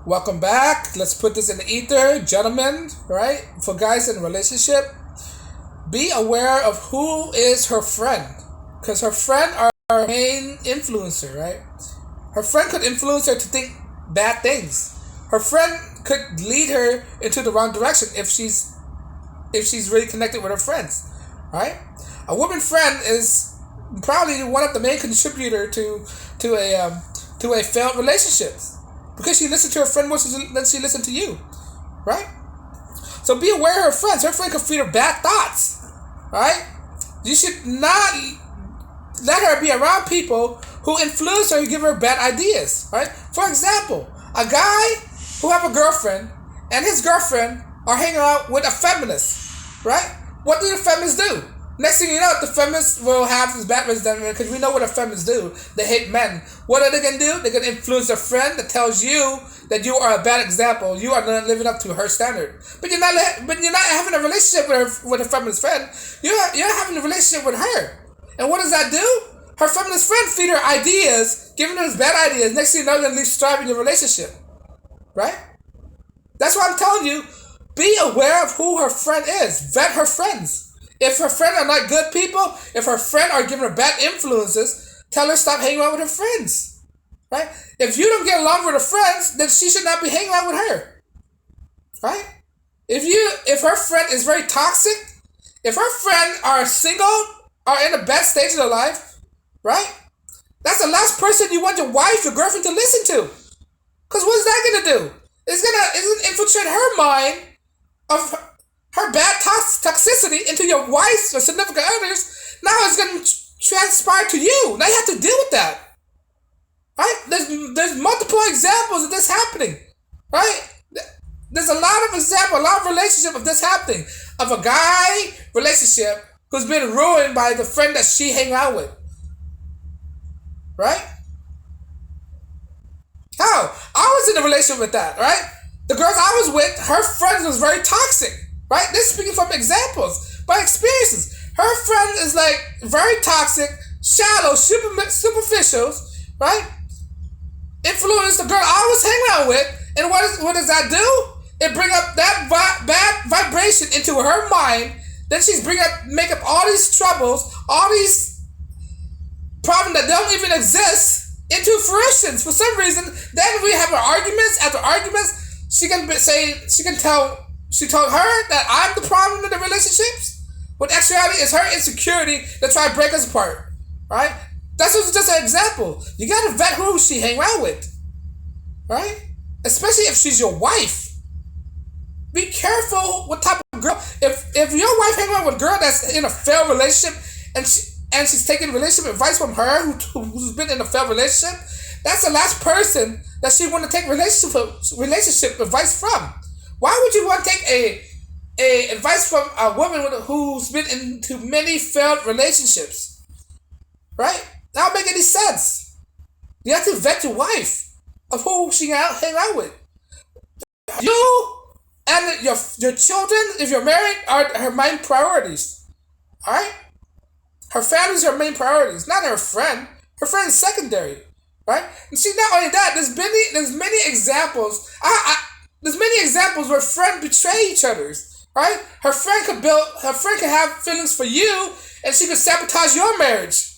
Welcome back. Let's put this in the ether, gentlemen, right? For guys in a relationship, be aware of who is her friend. Because her friend are her main influencer, right? Her friend could influence her to think bad things. Her friend could lead her into the wrong direction if she's really connected with her friends, right? A woman friend is probably one of the main contributor to a failed relationships because she listened to her friend more than she listened to you, right? So be aware of her friends. Her friend could feed her bad thoughts, right? You should not let her be around people who influence her and give her bad ideas, right? For example, a guy who have a girlfriend and his girlfriend are hanging out with a feminist, right? What do the feminists do? Next thing you know, the feminists will have this bad resentment because we know what the feminists do. They hate men. What are they gonna do? They're gonna influence a friend that tells you that you are a bad example. You are not living up to her standard. But you're not. But you're not having a relationship with a feminist friend. You're having a relationship with her. And what does that do? Her feminist friend feed her ideas, giving her bad ideas. Next thing you know, you're gonna leave strife in your relationship, right? That's why I'm telling you. Be aware of who her friend is. Vet her friends. If her friend are not good people, if her friend are giving her bad influences, tell her stop hanging out with her friends. Right? If you don't get along with her friends, then she should not be hanging out with her. Right? If her friend is very toxic, if her friend are single, are in a bad stage of their life, right? That's the last person you want your wife, your girlfriend to listen to. Cause what's that gonna do? It's gonna infiltrate her mind of her bad toxicity into your wife's or significant others. Now it's going to transpire to you. Now you have to deal with that. Right? There's multiple examples of this happening. Right? There's a lot of examples, a lot of relationship of this happening. Of a guy relationship who's been ruined by the friend that she hang out with. Right? How? I was in a relationship with that, right? The girls I was with, her friends was very toxic. Right? This is speaking from examples, by experiences. Her friend is like very toxic, shallow, superficial, right? Influence the girl I was hanging out with, and what does that do? It bring up that bad vibration into her mind. Then she's make up all these troubles, all these problems that don't even exist into fruition for some reason. Then we have arguments after arguments. She told her that I'm the problem in the relationships. When actuality is her insecurity that try to break us apart. Right? That's just an example. You gotta vet who she hang around with. Right? Especially if she's your wife. Be careful what type of girl. If your wife hang around with a girl that's in a failed relationship and she's taking relationship advice from her who's been in a failed relationship, that's the last person that she want to take relationship advice from. Why would you want to take a advice from a woman who's been into many failed relationships? Right? That don't make any sense. You have to vet your wife of who she hang out with. You and your children, if you're married, are her main priorities. Alright? Her family's her main priorities, not her friend. Her friend is secondary. Right? And see, not only that, there's many examples. There's many examples where friends betray each other, right? Her friend could have feelings for you, and she could sabotage your marriage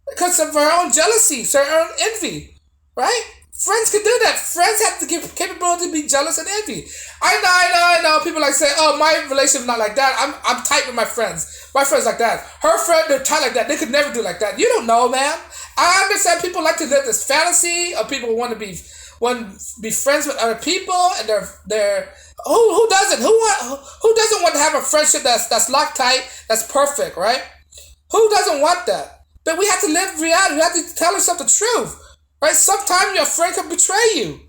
because of her own jealousy, her own envy, right? Friends could do that. Friends have the capability to be jealous and envy. I know. People like say, "Oh, my relationship not like that. I'm tight with my friends. My friends like that. Her friend, they're tight like that. They could never do like that." You don't know, man. I understand people like to live this fantasy of people want to be friends with other people, and they're who doesn't who doesn't want to have a friendship that's locked tight, that's perfect, right? Who doesn't want that? But we have to live reality. We have to tell ourselves the truth, right? Sometimes your friend can betray you,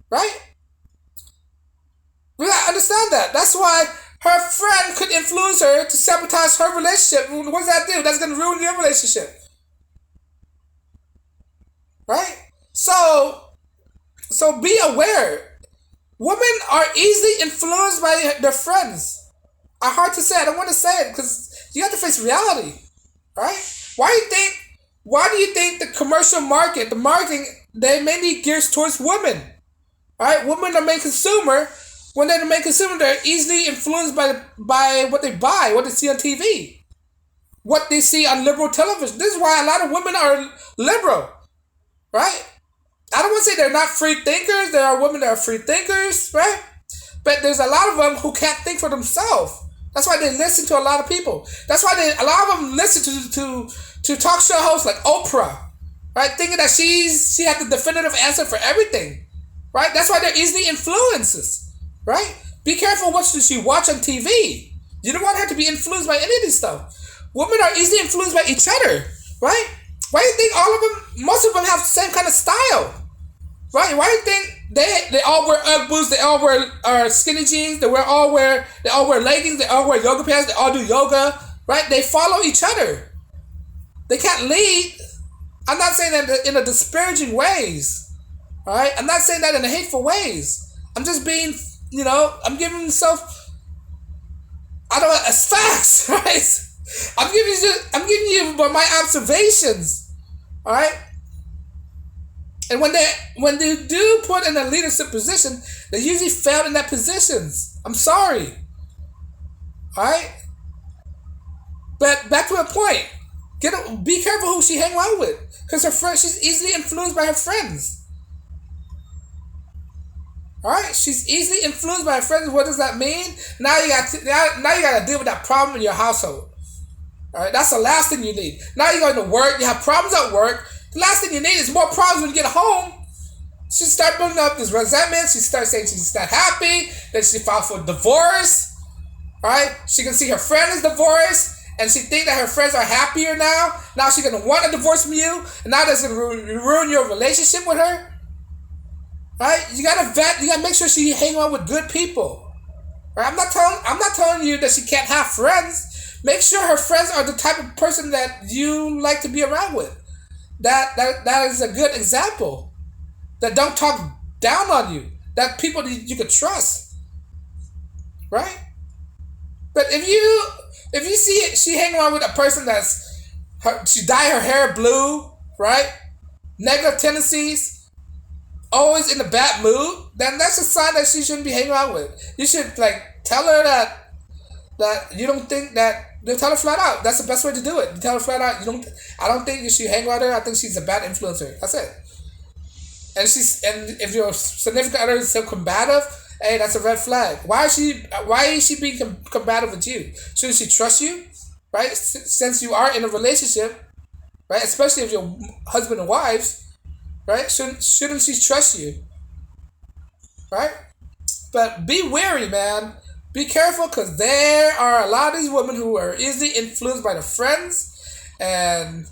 right? We gotta understand that. That's why her friend could influence her to sabotage her relationship. What does that do? That's gonna ruin your relationship, right? So be aware. Women are easily influenced by their friends. I hard to say. I don't want to say it because you have to face reality, right? Why do you think the commercial market, the marketing, they mainly gears towards women? All right, women are main consumer. When they're the main consumer, they're easily influenced by what they buy, what they see on TV, what they see on liberal television. This is why a lot of women are liberal, right? I don't want to say they're not free thinkers. There are women that are free thinkers, right? But there's a lot of them who can't think for themselves. That's why they listen to a lot of people. That's why a lot of them listen to talk show hosts like Oprah, right? Thinking that she had the definitive answer for everything, right? That's why they're easily influences, right? Be careful what she watch on TV. You don't want her to be influenced by any of this stuff. Women are easily influenced by each other, right? Why do you think all of them, most of them have the same kind of style? Right? Why do you think they all wear Ugg boots, they all wear skinny jeans, they all wear leggings, they all wear yoga pants, they all do yoga, right? They follow each other. They can't lead. I'm not saying that in a disparaging ways. Alright? I'm not saying that in a hateful ways. I'm just being, I'm giving myself, I don't know, as facts, right? I'm giving you my observations. Alright? And when they do put in a leadership position, they usually fail in that positions. I'm sorry. Alright? But back to my point. Be careful who she hang around with. Because she's easily influenced by her friends. Alright? She's easily influenced by her friends. What does that mean? Now you got to deal with that problem in your household. Alright? That's the last thing you need. Now you're going to work, you have problems at work. The last thing you need is more problems when you get home. She start building up this resentment. She starts saying she's not happy. Then she files for divorce. Right? She can see her friend is divorced, and she think that her friends are happier now. Now she's gonna want a divorce from you, and now that's gonna ruin your relationship with her. Right? You gotta vet. You gotta make sure she hang on with good people. Right? I'm not telling you that she can't have friends. Make sure her friends are the type of person that you like to be around with. That is a good example. That don't talk down on you. That people you could trust. Right? But if you see it, she hang around with a person she dye her hair blue, right? Negative tendencies, always in a bad mood, then that's a sign that she shouldn't be hanging around with. You should tell her that you don't think that. Tell her flat out. That's the best way to do it. You tell her flat out. I don't think you should hang with her. I think she's a bad influencer. That's it. And if your significant other is so combative, hey, that's a red flag. Why is she being combative with you? Shouldn't she trust you, right? Since you are in a relationship, right? Especially if you're husband and wives, right? Shouldn't she trust you, right? But be wary, man. Be careful, because there are a lot of these women who are easily influenced by their friends, and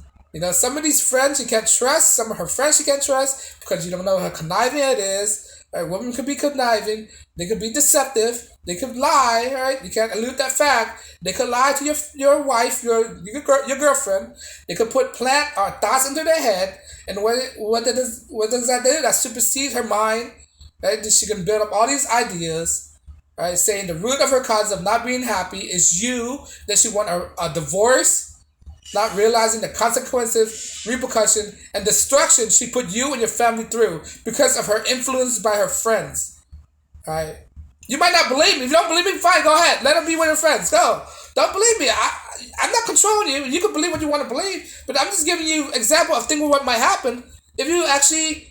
some of these friends you can't trust. Some of her friends you can't trust because you don't know how conniving it is. Right? Women could be conniving. They could be deceptive. They could lie. Right? You can't elude that fact. They could lie to your wife, your girlfriend. They could plant thoughts into their head, and what does that do? That supersedes her mind. Right? She can build up all these ideas. Right, saying the root of her cause of not being happy is you, that she want a divorce, not realizing the consequences, repercussion, and destruction she put you and your family through because of her influence by her friends. Right? You might not believe me. If you don't believe me, fine, go ahead. Let her be with her friends. Go. Don't believe me. I'm not controlling you. You can believe what you want to believe, but I'm just giving you example of things what might happen if you actually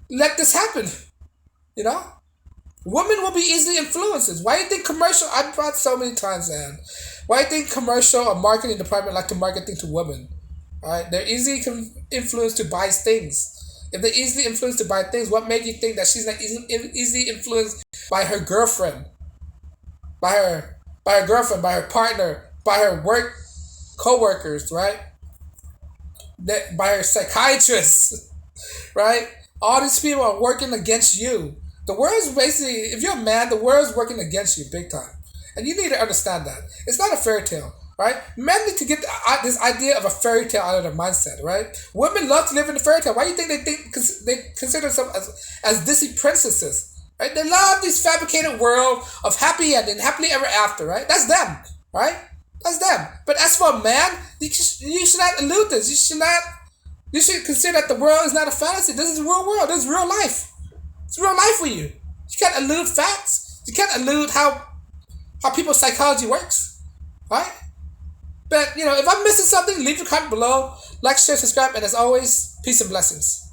let this happen. Women will be easily influences. Why do you think commercial? I've brought so many times, man. Why do you think commercial or marketing department like to market things to women? Alright, they're easily influenced to buy things. If they're easily influenced to buy things, what makes you think that she's not easily influenced by her girlfriend, by her girlfriend, by her partner, by her work co-workers, right? By her psychiatrist, right? All these people are working against you. The world's basically, if you're a man, the world's working against you big time. And you need to understand that. It's not a fairy tale, right? Men need to get this idea of a fairy tale out of their mindset, right? Women love to live in the fairy tale. Why do you think they consider themselves as Disney princesses, right? They love this fabricated world of happy ending, happily ever after, right? That's them, right? That's them. But as for a man, you should not elude this. You should consider that the world is not a fantasy. This is the real world. This is real life. It's real life for you. You can't elude facts. You can't elude how people's psychology works, right? But if I'm missing something, leave a comment below. Like, share, subscribe, and as always, peace and blessings.